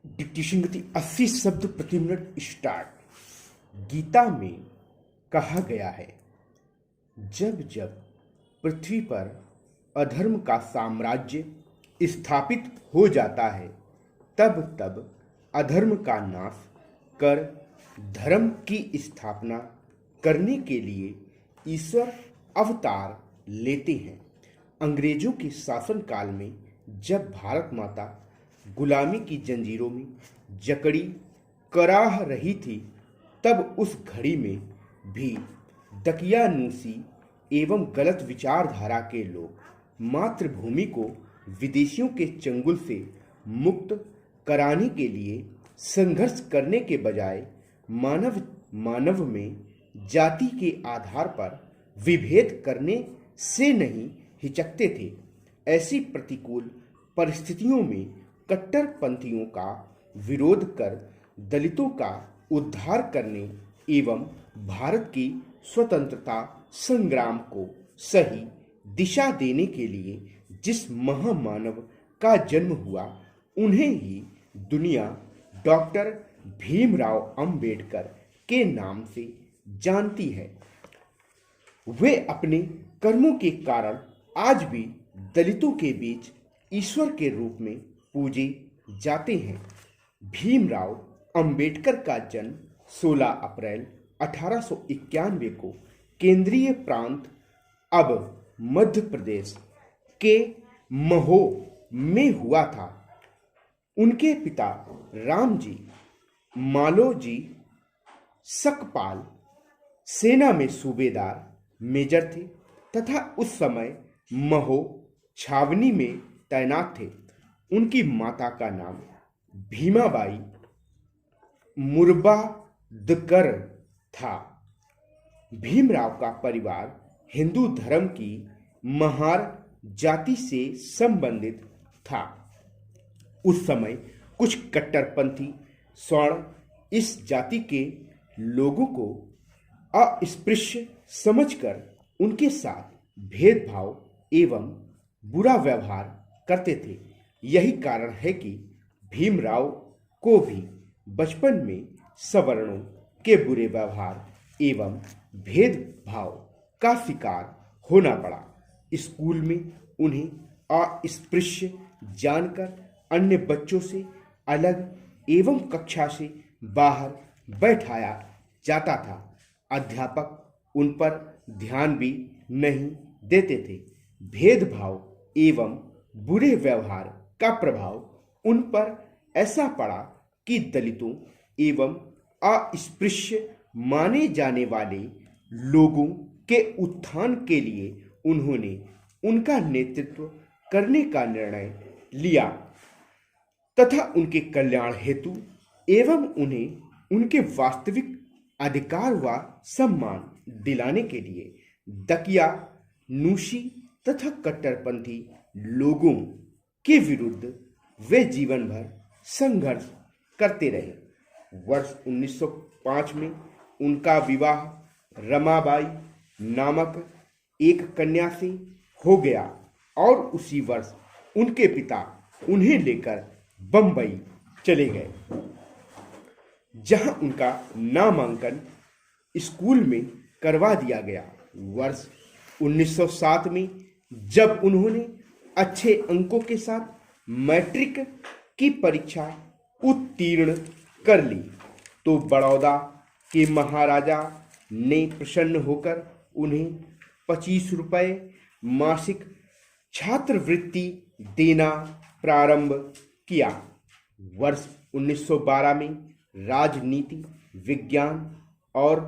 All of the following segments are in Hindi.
डिक्टेशन गति 80 शब्द प्रति मिनट स्टार्ट। गीता में कहा गया है, जब जब पृथ्वी पर अधर्म का साम्राज्य स्थापित हो जाता है, तब तब अधर्म का नाश कर धर्म की स्थापना करने के लिए ईश्वर अवतार लेते हैं। अंग्रेजों के शासनकाल में जब भारत माता गुलामी की जंजीरों में जकड़ी कराह रही थी, तब उस घड़ी में भी दकियानूसी एवं गलत विचारधारा के लोग मातृभूमि को विदेशियों के चंगुल से मुक्त कराने के लिए संघर्ष करने के बजाय मानव में जाति के आधार पर विभेद करने से नहीं हिचकते थे। ऐसी प्रतिकूल परिस्थितियों में कट्टरपंथियों का विरोध कर दलितों का उद्धार करने एवं भारत की स्वतंत्रता संग्राम को सही दिशा देने के लिए जिस महामानव का जन्म हुआ, उन्हें ही दुनिया डॉक्टर भीमराव अंबेडकर के नाम से जानती है। वे अपने कर्मों के कारण आज भी दलितों के बीच ईश्वर के रूप में पूजे जाते हैं। भीमराव अंबेडकर का जन्म 16 अप्रैल 1891 को केंद्रीय प्रांत अब मध्य प्रदेश के महोह में हुआ था। उनके पिता रामजी मालोजी सकपाल सेना में सूबेदार मेजर थे तथा उस समय महोह छावनी में तैनात थे। उनकी माता का नाम भीमाबाई मुर्बादकर था। भीमराव का परिवार हिंदू धर्म की महार जाति से संबंधित था। उस समय कुछ कट्टरपंथी स्वर्ण इस जाति के लोगों को अस्पृश्य समझकर उनके साथ भेदभाव एवं बुरा व्यवहार करते थे। यही कारण है कि भीमराव को भी बचपन में सवर्णों के बुरे व्यवहार एवं भेदभाव का शिकार होना पड़ा। स्कूल में उन्हें अस्पृश्य जानकर अन्य बच्चों से अलग एवं कक्षा से बाहर बैठाया जाता था। अध्यापक उन पर ध्यान भी नहीं देते थे। भेदभाव एवं बुरे व्यवहार का प्रभाव उन पर ऐसा पड़ा कि दलितों एवं अस्पृश्य माने जाने वाले लोगों के उत्थान के लिए उन्होंने उनका नेतृत्व करने का निर्णय लिया तथा उनके कल्याण हेतु एवं उन्हें उनके वास्तविक अधिकार व सम्मान दिलाने के लिए दकियानूसी तथा कट्टरपंथी लोगों के विरुद्ध वे जीवन भर संघर्ष करते रहे। वर्ष 1905 में उनका विवाह रमाबाई नामक एक कन्या से हो गया और उसी वर्ष उनके पिता उन्हें लेकर बंबई चले गए, जहां उनका नामांकन स्कूल में करवा दिया गया। वर्ष 1907 में जब उन्होंने अच्छे अंकों के साथ मैट्रिक की परीक्षा उत्तीर्ण कर ली, तो बड़ौदा के महाराजा ने प्रसन्न होकर उन्हें 25 रुपये मासिक छात्रवृत्ति देना प्रारंभ किया। वर्ष 1912 में राजनीति विज्ञान और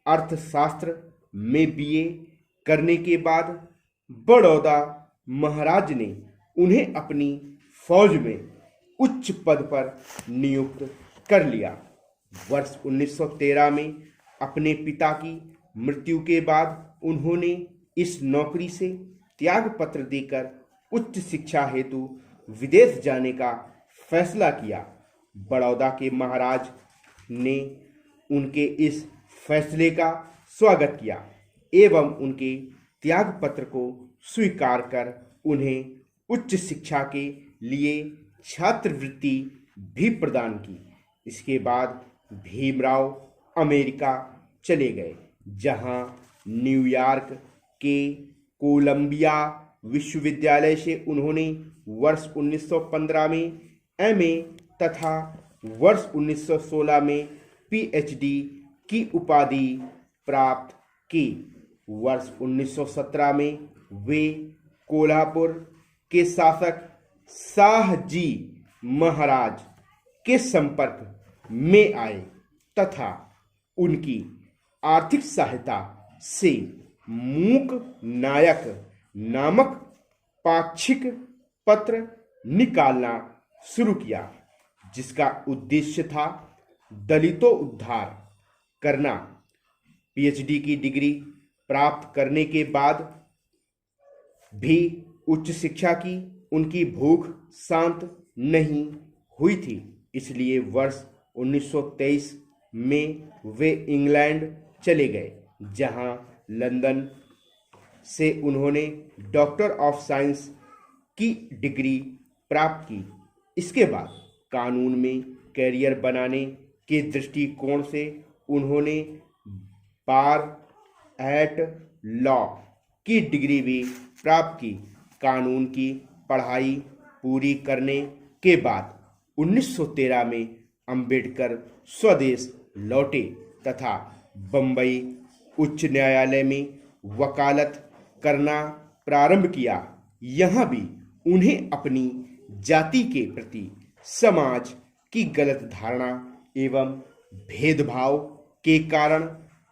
अर्थशास्त्र में बीए करने के बाद बड़ौदा महाराज ने उन्हें अपनी फौज में उच्च पद पर नियुक्त कर लिया। वर्ष 1913 में अपने पिता की मृत्यु के बाद उन्होंने इस नौकरी से त्याग पत्र देकर उच्च शिक्षा हेतु विदेश जाने का फैसला किया। बड़ौदा के महाराज ने उनके इस फैसले का स्वागत किया एवं उनके त्याग पत्र को स्वीकार कर उन्हें उच्च शिक्षा के लिए छात्रवृत्ति भी प्रदान की। इसके बाद भीमराव अमेरिका चले गए, जहां न्यूयॉर्क के कोलंबिया विश्वविद्यालय से उन्होंने वर्ष 1915 में एमए तथा वर्ष 1916 में पीएचडी की उपाधि प्राप्त की। वर्ष 1917 में वे कोल्हापुर के शासक शाहजी महाराज के संपर्क में आए तथा उनकी आर्थिक सहायता से मूक नायक नामक पाक्षिक पत्र निकालना शुरू किया, जिसका उद्देश्य था दलितों उद्धार करना। पीएचडी की डिग्री प्राप्त करने के बाद भी उच्च शिक्षा की उनकी भूख शांत नहीं हुई थी, इसलिए वर्ष 1923 में वे इंग्लैंड चले गए, जहां लंदन से उन्होंने डॉक्टर ऑफ साइंस की डिग्री प्राप्त की। इसके बाद कानून में कैरियर बनाने के दृष्टिकोण से उन्होंने बार एट लॉ की डिग्री भी प्राप्त की। कानून की पढ़ाई पूरी करने के बाद 1913 में अंबेडकर स्वदेश लौटे तथा बंबई उच्च न्यायालय में वकालत करना प्रारंभ किया। यहाँ भी उन्हें अपनी जाति के प्रति समाज की गलत धारणा एवं भेदभाव के कारण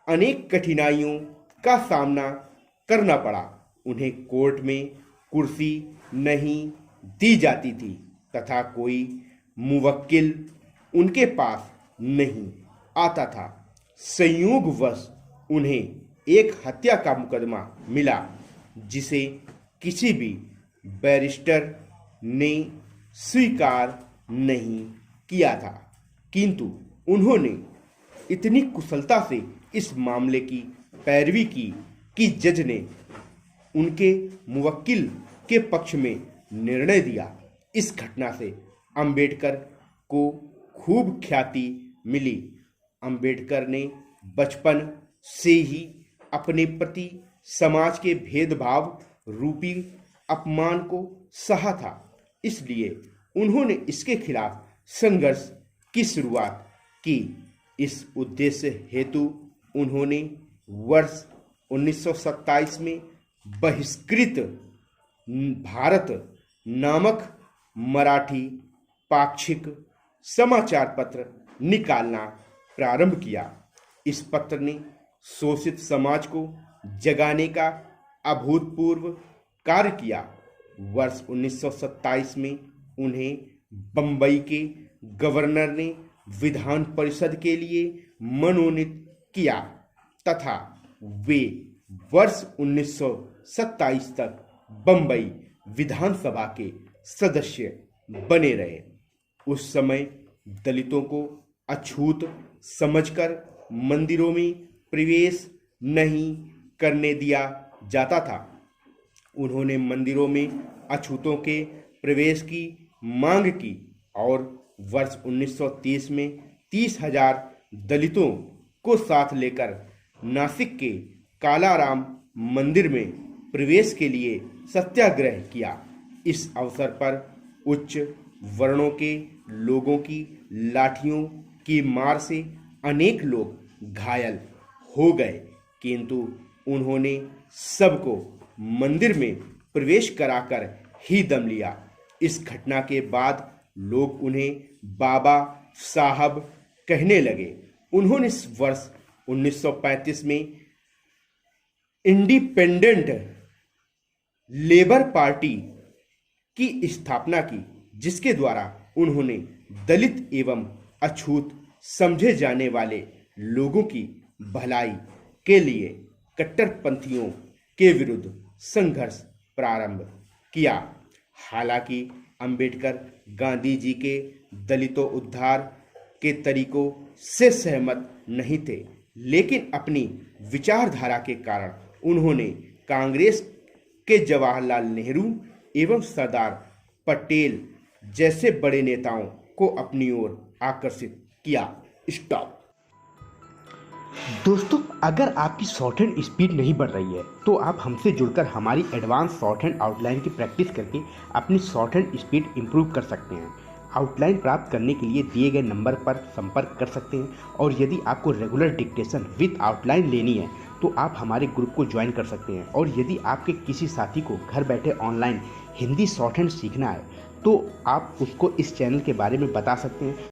अनेक कठिनाइयों का सामना करना पड़ा। उन्हें कोर्ट में कुर्सी नहीं दी जाती थी तथा कोई मुवक्किल उनके पास नहीं आता था। संयोगवश उन्हें एक हत्या का मुकदमा मिला, जिसे किसी भी बैरिस्टर ने स्वीकार नहीं किया था, किंतु उन्होंने इतनी कुशलता से इस मामले की पैरवी की कि जज ने उनके मुवक्किल के पक्ष में निर्णय दिया। इस घटना से अंबेडकर को खूब ख्याति मिली। अंबेडकर ने बचपन से ही अपने प्रति समाज के भेदभाव रूपी अपमान को सहा था, इसलिए उन्होंने इसके खिलाफ संघर्ष की शुरुआत की। इस उद्देश्य हेतु उन्होंने वर्ष 1927 में बहिष्कृत भारत नामक मराठी पाक्षिक समाचार पत्र निकालना प्रारंभ किया। इस पत्र ने शोषित समाज को जगाने का अभूतपूर्व कार्य किया। वर्ष 1927 में उन्हें बंबई के गवर्नर ने विधान परिषद के लिए मनोनीत किया तथा वे वर्ष 1927 तक बंबई विधानसभा के सदस्य बने रहे। उस समय दलितों को अछूत समझकर मंदिरों में प्रवेश नहीं करने दिया जाता था। उन्होंने मंदिरों में अछूतों के प्रवेश की मांग की और वर्ष 1930 में 30,000 दलितों को साथ लेकर नासिक के कालाराम मंदिर में प्रवेश के लिए सत्याग्रह किया। इस अवसर पर उच्च वर्णों के लोगों की लाठियों की मार से अनेक लोग घायल हो गए, किंतु उन्होंने सबको मंदिर में प्रवेश कराकर ही दम लिया। इस घटना के बाद लोग उन्हें बाबा साहब कहने लगे। उन्होंने वर्ष 1935 में इंडिपेंडेंट लेबर पार्टी की स्थापना की, जिसके द्वारा उन्होंने दलित एवं अछूत समझे जाने वाले लोगों की भलाई के लिए कट्टरपंथियों के विरुद्ध संघर्ष प्रारंभ किया। हालांकि अंबेडकर गांधी जी के दलितों उद्धार के तरीकों से सहमत नहीं थे, लेकिन अपनी विचारधारा के कारण उन्होंने कांग्रेस के जवाहरलाल नेहरू एवं सरदार पटेल जैसे बड़े नेताओं को अपनी ओर आकर्षित किया। स्टॉप। दोस्तों, अगर आपकी शॉर्ट हैंड स्पीड नहीं बढ़ रही है तो आप हमसे जुड़कर हमारी एडवांस शॉर्ट हैंड आउटलाइन की प्रैक्टिस करके अपनी शॉर्ट हैंड स्पीड इंप्रूव कर सकते हैं। आउटलाइन प्राप्त करने के लिए दिए गए नंबर पर संपर्क कर सकते हैं, और यदि आपको रेगुलर डिक्टेशन विद आउटलाइन लेनी है तो आप हमारे ग्रुप को ज्वाइन कर सकते हैं। और यदि आपके किसी साथी को घर बैठे ऑनलाइन हिंदी शॉर्ट हैंड सीखना है तो आप उसको इस चैनल के बारे में बता सकते हैं।